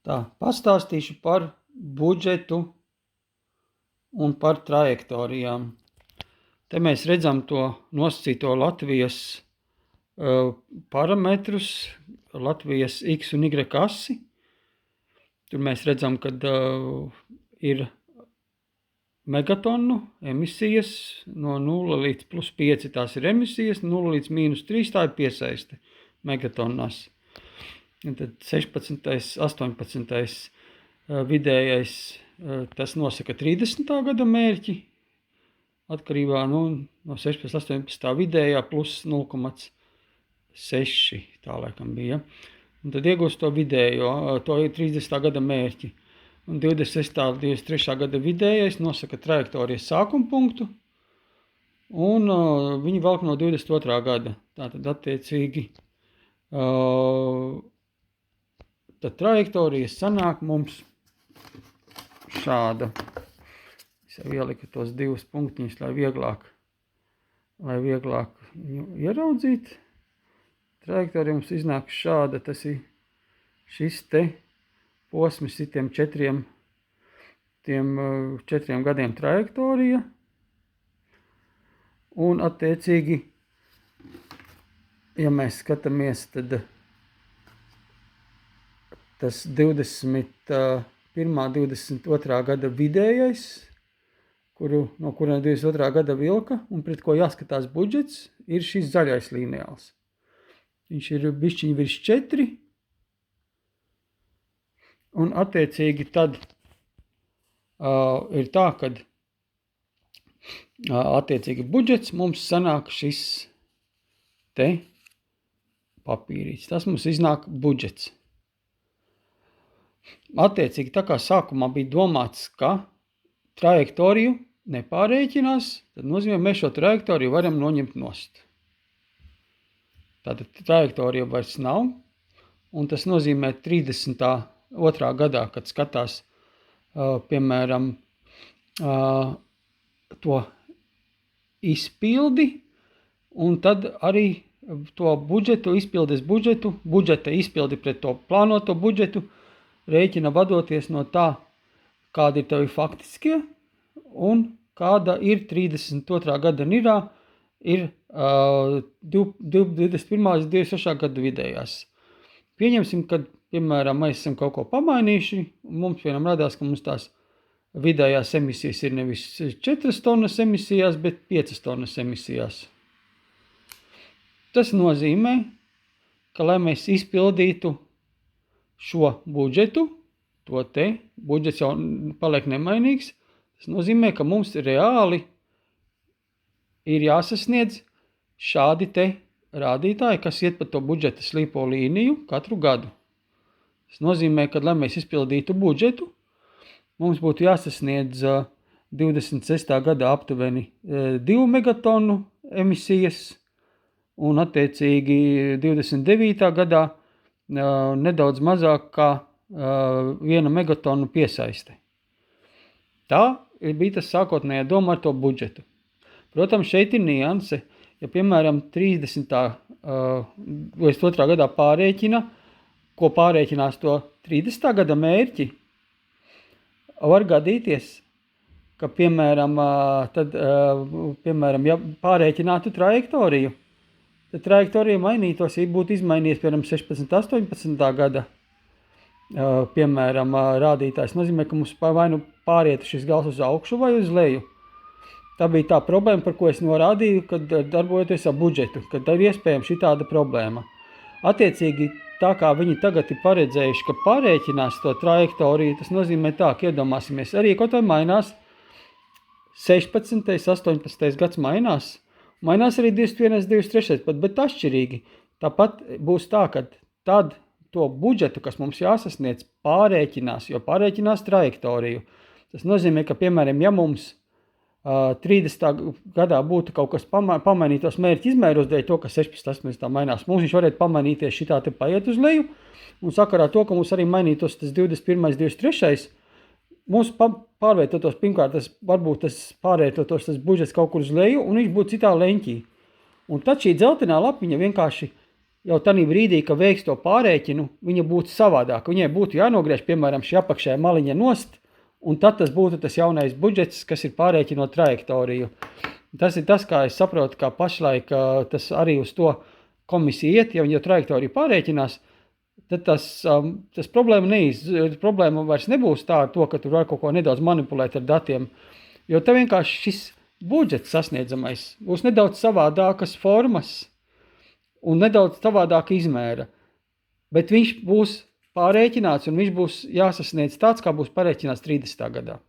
Tā, pastāstīšu par budžetu un par trajektorijām. Te mēs redzam to nosacīto Latvijas parametrus, Latvijas X un Y asi. Tur mēs redzam, kad ir megatonu emisijas no 0 līdz plus 5 tās ir emisijas, 0 līdz mīnus 3 tā ir piesaiste megatonās. Un tad 16. 18. Vidējais tas nosaka 30. gada mērķi, atkarībā no 16. 18. vidējā plus 0,6 tā laikam bija. Un tad iegūst to vidējo, to 30. gada mērķi. Un 26. 23. gada vidējais nosaka trajektorijas sākuma punktu, un viņi valk no 22. gada. Tātad attiecīgi tad trajektorijas sanāk mums šāda. Es jau ieliku tos divus punktiņus, lai vieglāk ieraudzīt. Trajektorija mums iznāk šāda, tas ir šis te posms ir tiem četriem gadiem trajektorija. Un attiecīgi, ja mēs skatāmies, tad tas 21. 22. gada vidējais, no kuriem 22. gada vilka, un pret ko jāskatās budžets, ir šis zaļais lineāls. Viņš ir bišķiņi virs 4, un attiecīgi tad ir tā, kad attiecīgi budžets mums sanāk šis te papīrīts. Tas mums iznāk budžets. Attiecīgi, tā kā sākumā bija domāts, ka trajektoriju nepārēķinās, tad nozīmē, mēs šo trajektoriju varam noņemt nost. Tātad trajektorija vairs nav, un tas nozīmē 32. gadā, kad skatās, piemēram, to izpildi, un tad arī to budžeta izpildi pret to plānoto budžetu, rēķina vadoties no tā, kādi ir tevi faktiskie, un kāda ir 32. gada nirā, ir 21. 26. gada vidējās. Pieņemsim, kad, piemēram, mēs esam kaut ko pamainījuši, un mums vienam radās, ka mums tās vidējās emisijas ir nevis 4 tonnas emisijās, bet 5 tonnas emisijās. Tas nozīmē, ka, lai mēs izpildītu šo budžetu, to te, budžets jau paliek nemainīgs, tas nozīmē, ka mums reāli ir jāsasniedz šādi te rādītāji, kas iet pa to budžeta slīpo līniju katru gadu. Tas nozīmē, ka, lai mēs izpildītu budžetu, mums būtu jāsasniedz 26. gadā aptuveni 2 megatonu emisijas, un attiecīgi 29. gadā nedaudz mazāk kā 1 megatonu piesaiste. Tā bija tas sākotnējā doma ar to budžetu. Protams, šeit ir nianse, ja piemēram 30. vai 2. gadā pārēķina, ko pārēķinās to 30. gada mērķi, var gadīties, ka piemēram, ja pārēķinātu trajektoriju, tad trajektorija mainītos, ja būtu izmainījies, piemēram, 16. 18. gada, piemēram, rādītājs. Nozīmē, ka mums vai nu pāriet šis gals uz augšu vai uz leju. Tā bija tā problēma, par ko es norādīju, kad darbojoties ar budžetu, kad ir iespējams šitāda problēma. Attiecīgi, tā kā viņi tagad ir paredzējuši, ka pārēķinās to trajektoriju, tas nozīmē tā, ka iedomāsimies, arī kaut vai mainās 16. 18. gads mainās arī 21. 23. bet atšķirīgi. Tāpat būs tā, ka tad to budžetu, kas mums jāsasniedz, pārēķinās, jo pārēķinās trajektoriju. Tas nozīmē, ka, piemēram, ja mums 30. gadā būtu kaut kas pamainītos mērķi izmēros dēļ to, ka 16. 18. mainās, mums viņš varētu pamainīties šitā te paiet uz leju, un sakarā to, ka mums arī mainītos tas 21. 23. Mums pārvietotos, pirmkārt, varbūt tas pārvietotos tas budžets kaut kur uz leju, un viņš būtu citā leņķī. Un tad šī dzeltenā lapiņa vienkārši jau tanī brīdī, ka veiks to pārēķinu, viņa būtu savādāka. Viņai būtu jānogriež, piemēram, šī apakšējā maliņa nost, un tad tas būtu tas jaunais budžets, kas ir pārēķinot trajektoriju. Tas ir tas, kā es saprotu, kā pašlaik tas arī uz to komisija iet, ja viņa trajektoriju pārēķinās, tad tas problēma vairs nebūs tā ar to, ka tu var kaut ko nedaudz manipulēt ar datiem, jo te vienkārši šis budžets sasniedzamais būs nedaudz savādākas formas un nedaudz savādāka izmēra, bet viņš būs pārēķināts un viņš būs jāsasniedz tāds, kā būs pārēķināts 30. gadā.